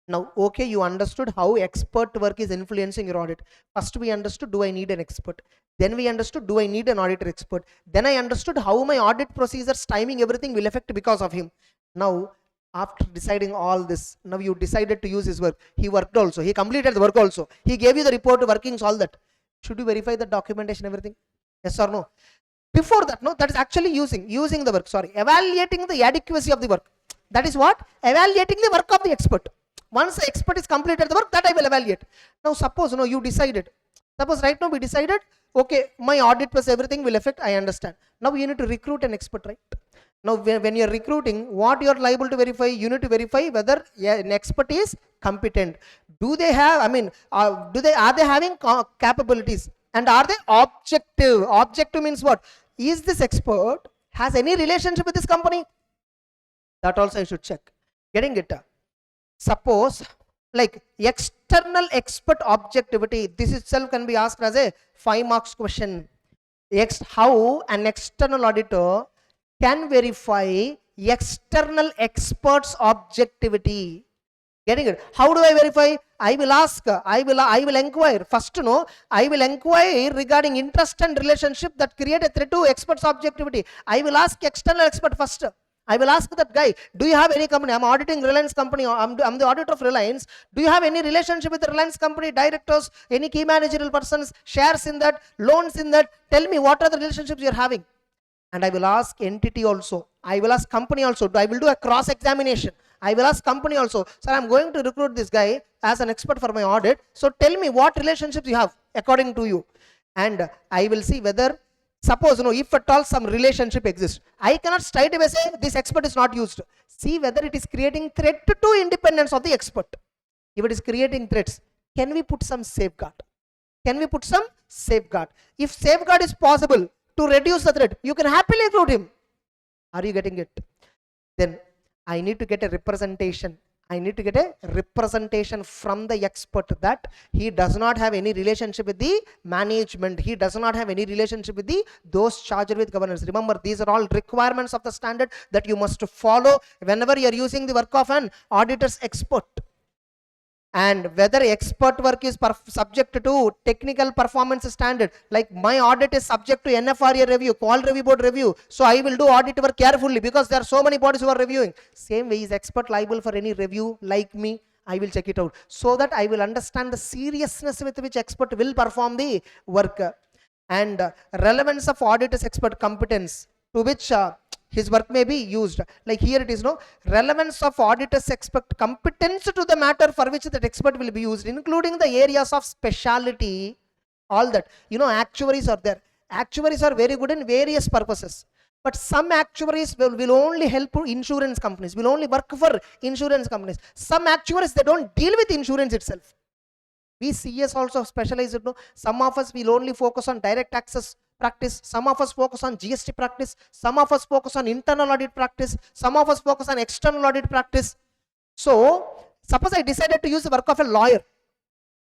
Now, okay, you understood how expert work is influencing your audit. First we understood, do I need an expert? Then we understood, do I need an auditor expert? Then I understood how my audit procedures, timing, everything will affect because of him. Now, after deciding all this, now you decided to use his work. He worked also. He completed the work also. He gave you the report, workings, all that. Should you verify the documentation, everything? Yes or no? Before that, no, that is actually using the work, evaluating the adequacy of the work. That is what? Evaluating the work of the expert. Once the expert is completed the work, that I will evaluate. Now suppose, you decided. Suppose right now we decided, okay, my audit plus everything will affect, I understand. Now you need to recruit an expert, right? Now when you are recruiting, what you are liable to verify, you need to verify whether an expert is competent. Do they have, are they having capabilities? And are they objective? Objective means what? Is this expert has any relationship with this company? That also I should check. Getting it? Suppose like external expert objectivity, this itself can be asked as a 5 marks question. How an external auditor can verify external experts objectivity. Getting it? How do I verify? I will ask, I will inquire. First, I will inquire regarding interest and relationship that create a threat to experts objectivity. I will ask external expert first. I will ask that guy, do you have any company? I'm auditing Reliance company. I'm the auditor of Reliance. Do you have any relationship with the Reliance company, directors, any key managerial persons, shares in that, loans in that? Tell me what are the relationships you're having. And I will ask entity also. I will ask company also. I will do a cross examination. I will ask company also. Sir, I'm going to recruit this guy as an expert for my audit. So tell me what relationships you have according to you. And I will see whether, suppose, if at all some relationship exists. I cannot straight away say this expert is not used. See whether it is creating threat to independence of the expert. If it is creating threats, can we put some safeguard? Can we put some safeguard? If safeguard is possible to reduce the threat, you can happily recruit him. Are you getting it? Then I need to get a representation. I need to get a representation from the expert that he does not have any relationship with the management. He does not have any relationship with those charged with governance. Remember, these are all requirements of the standard that you must follow whenever you are using the work of an auditor's expert. And whether expert work is subject to technical performance standard, like my audit is subject to NFRA review, Qual Review Board review, so I will do audit work carefully because there are so many bodies who are reviewing. Same way, is expert liable for any review like me? I will check it out so that I will understand the seriousness with which expert will perform the work. And relevance of auditor's expert competence to which his work may be used. Like here it is, no, relevance of auditor's expert competence to the matter for which that expert will be used, including the areas of speciality, all that. You know, actuaries are there. Actuaries are very good in various purposes. But some actuaries will only help insurance companies, will only work for insurance companies. Some actuaries, they don't deal with insurance itself. We CS also specialize, you know. Some of us will only focus on direct taxes practice, some of us focus on GST practice, some of us focus on internal audit practice, some of us focus on external audit practice. So suppose I decided to use the work of a lawyer,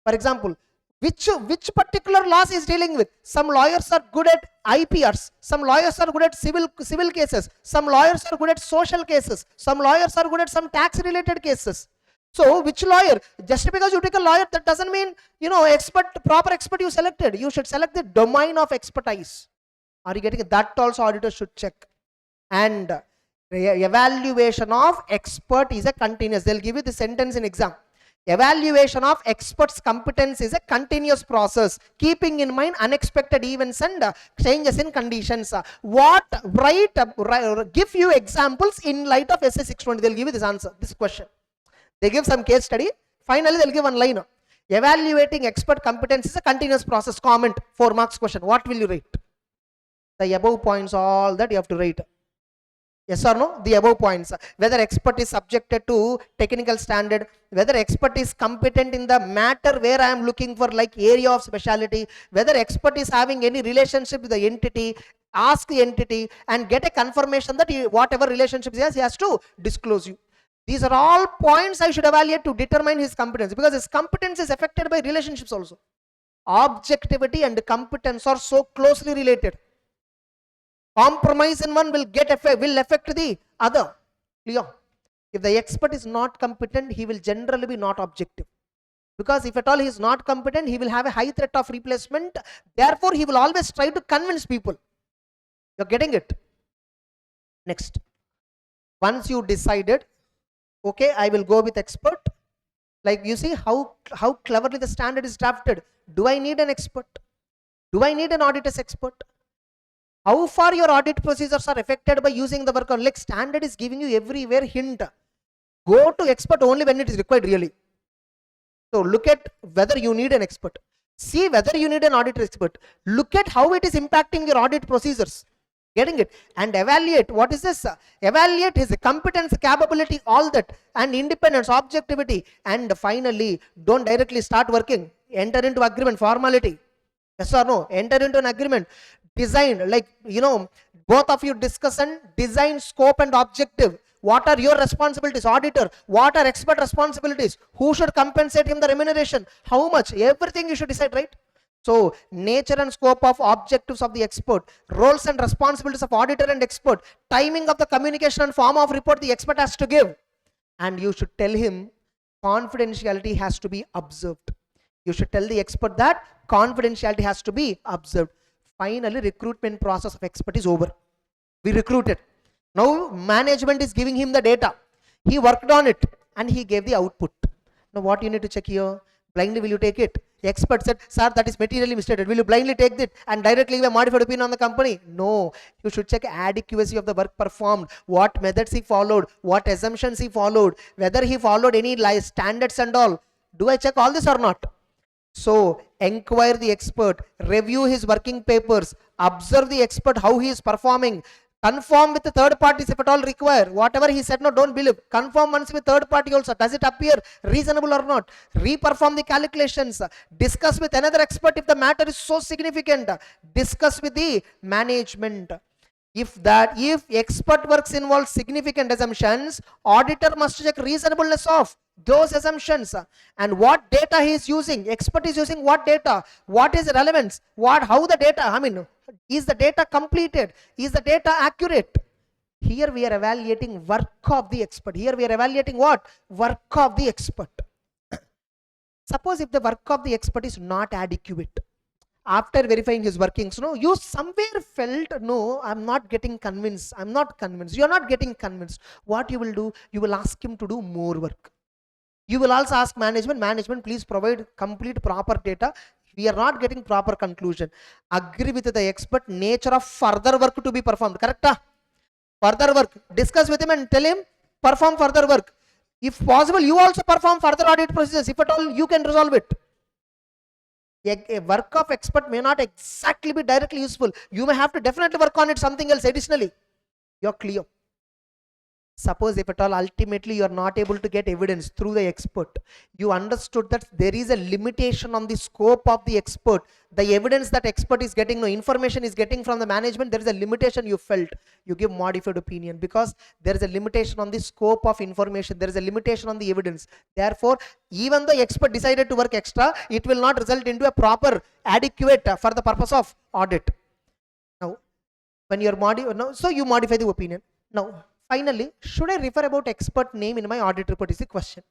for example, which particular laws is dealing with. Some lawyers are good at IPRs, some lawyers are good at civil cases, some lawyers are good at social cases, some lawyers are good at some tax related cases. So which lawyer? Just because you take a lawyer, that doesn't mean, you know, proper expert you selected. You should select the domain of expertise. Are you getting it? That also auditors should check. And the evaluation of expert is a continuous. They'll give you the sentence in exam. Evaluation of expert's competence is a continuous process, keeping in mind unexpected events and changes in conditions. Give you examples in light of SA 620. They'll give you this answer, this question. They give some case study, finally they'll give one line. Evaluating expert competence is a continuous process. Comment, 4 marks question. What will you rate? The above points, all that you have to rate. Yes or no? The above points. Whether expert is subjected to technical standard, whether expert is competent in the matter where I am looking for, like area of speciality, whether expert is having any relationship with the entity, ask the entity and get a confirmation that whatever relationship he has to disclose you. These are all points I should evaluate to determine his competence, because his competence is affected by relationships also. Objectivity and competence are so closely related. Compromise in one will affect the other. Clear? If the expert is not competent, he will generally be not objective. Because if at all he is not competent, he will have a high threat of replacement. Therefore, he will always try to convince people. You're getting it? Next. Once you decided, okay, I will go with expert. Like you see how cleverly the standard is drafted. Do I need an expert? Do I need an auditor's expert? How far your audit procedures are affected by using the work of, like standard is giving you everywhere hint. Go to expert only when it is required really. So look at whether you need an expert. See whether you need an auditor expert. Look at how it is impacting your audit procedures. Getting it? And evaluate. What is this? Evaluate his competence, capability, all that, and independence, objectivity. And finally, don't directly start working. Enter into agreement, formality. Yes or no? Enter into an agreement. Design, like, you know, both of you discuss and design scope and objective. What are your responsibilities, auditor? What are expert responsibilities? Who should compensate him the remuneration? How much? Everything you should decide, right? So, nature and scope of objectives of the expert, roles and responsibilities of auditor and expert, timing of the communication and form of report the expert has to give. And you should tell him confidentiality has to be observed. You should tell the expert that confidentiality has to be observed. Finally, recruitment process of expert is over. We recruited. Now, management is giving him the data. He worked on it and he gave the output. Now, what you need to check here? Blindly will you take it? The expert said, sir, that is materially misstated. Will you blindly take it and directly give a modified opinion on the company? No. You should check adequacy of the work performed, what methods he followed, what assumptions he followed, whether he followed any standards and all. Do I check all this or not? So, inquire the expert, review his working papers, observe the expert, how he is performing, confirm with the third parties if at all required. Whatever he said, no, don't believe. Confirm once with third party also. Does it appear reasonable or not? Reperform the calculations. Discuss with another expert if the matter is so significant. Discuss with the management. If expert works involve significant assumptions, auditor must check reasonableness of those assumptions and what data he is using. Expert is using what data, what is relevance, how the data, is the data completed, is the data accurate. Here we are evaluating work of the expert. Here we are evaluating what? Work of the expert. Suppose if the work of the expert is not adequate, after verifying his workings, no, you somewhere felt, no, I'm not getting convinced, I'm not convinced, you're not getting convinced. What you will do? You will ask him to do more work. You will also ask management, please provide complete proper data. We are not getting proper conclusion. Agree with the expert nature of further work to be performed. Correct? Further work. Discuss with him and tell him, perform further work. If possible, you also perform further audit procedures. If at all, you can resolve it. A work of expert may not exactly be directly useful. You may have to definitely work on it something else additionally. You're clear. Suppose if at all ultimately you are not able to get evidence through the expert, you understood that there is a limitation on the scope of the expert. The evidence that expert is getting, no information is getting from the management, there is a limitation you felt. You give modified opinion because there is a limitation on the scope of information. There is a limitation on the evidence. Therefore, even the expert decided to work extra, it will not result into a proper, adequate for the purpose of audit. Now, when you are so you modify the opinion. Now, finally, should I refer about expert name in my audit report is the question.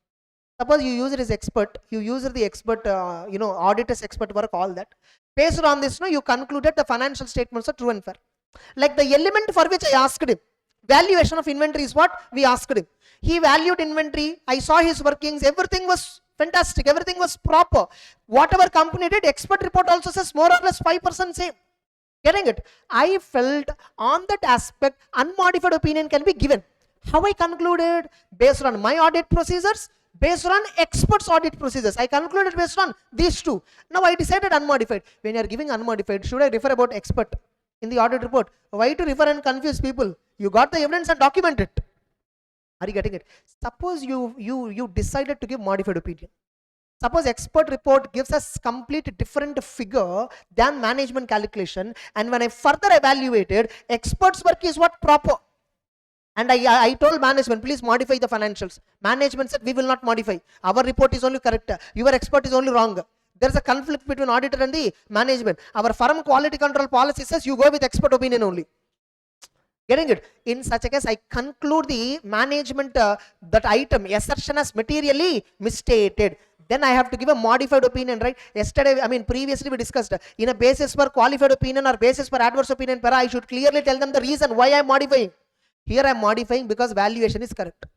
Suppose you use it as expert, you use the expert, auditor's expert work, all that. Based on this, you concluded the financial statements are true and fair. Like the element for which I asked him, valuation of inventory is what we asked him. He valued inventory, I saw his workings, everything was fantastic, everything was proper. Whatever company did, expert report also says more or less 5% same. Getting it? I felt on that aspect, unmodified opinion can be given. How I concluded? Based on my audit procedures, based on experts audit procedures. I concluded based on these two. Now I decided unmodified. When you are giving unmodified, should I refer about expert in the audit report? Why to refer and confuse people? You got the evidence and document it. Are you getting it? Suppose you decided to give modified opinion. Suppose expert report gives us complete different figure than management calculation, and when I further evaluated, expert's work is what proper. And I told management, please modify the financials. Management said, we will not modify. Our report is only correct. Your expert is only wrong. There is a conflict between auditor and the management. Our firm quality control policy says you go with expert opinion only. Getting it? In such a case, I conclude the management that item assertion as materially misstated. Then I have to give a modified opinion, right? Previously we discussed in a basis for qualified opinion or basis for adverse opinion, I should clearly tell them the reason why I am modifying. Here I am modifying because valuation is correct.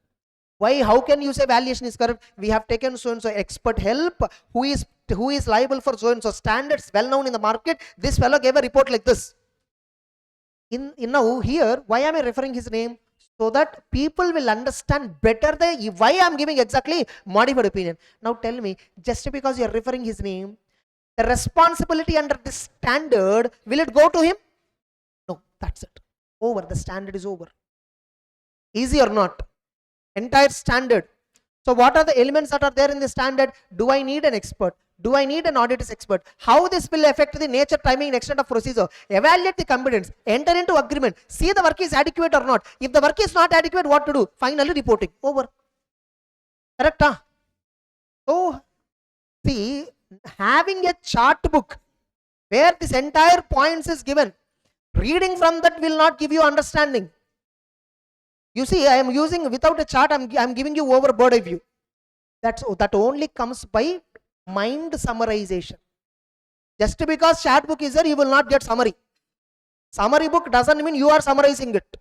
Why? How can you say valuation is correct? We have taken so and so expert help who is liable for so and so standards well known in the market. This fellow gave a report like this. Now here, why am I referring his name? So that people will understand better why I am giving exactly modified opinion. Now tell me, just because you are referring his name, the responsibility under this standard, will it go to him? No, that's it. Over. The standard is over. Easy or not? Entire standard. So what are the elements that are there in the standard? Do I need an expert? Do I need an auditor's expert? How this will affect the nature, timing, and extent of procedure? Evaluate the competence. Enter into agreement. See the work is adequate or not. If the work is not adequate, what to do? Finally reporting. Over. Correct? Huh? So, see, having a chart book where this entire points is given, reading from that will not give you understanding. You see, I am using without a chart, I'm giving you over bird's eye view. That only comes by mind summarization. Just because chart book is there, you will not get summary. Summary book doesn't mean you are summarizing it.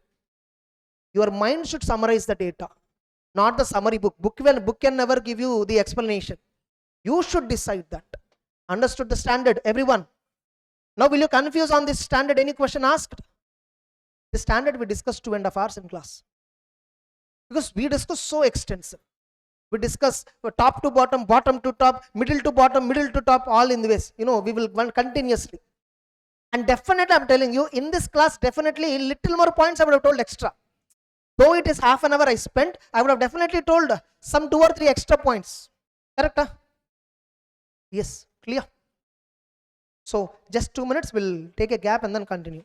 Your mind should summarize the data, not the summary book. Book can never give you the explanation. You should decide that. Understood the standard, everyone? Now will you confuse on this standard? Any question asked? The standard we discussed 2.5 hours in class. Because we discuss so extensive. We discuss top to bottom, bottom to top, middle to bottom, middle to top, all in the ways. We will run continuously. And definitely, I'm telling you, in this class, definitely little more points I would have told extra. Though it is half an hour I spent, I would have definitely told some 2 or 3 extra points. Correct? Huh? Yes, clear. So just 2 minutes, we'll take a gap and then continue.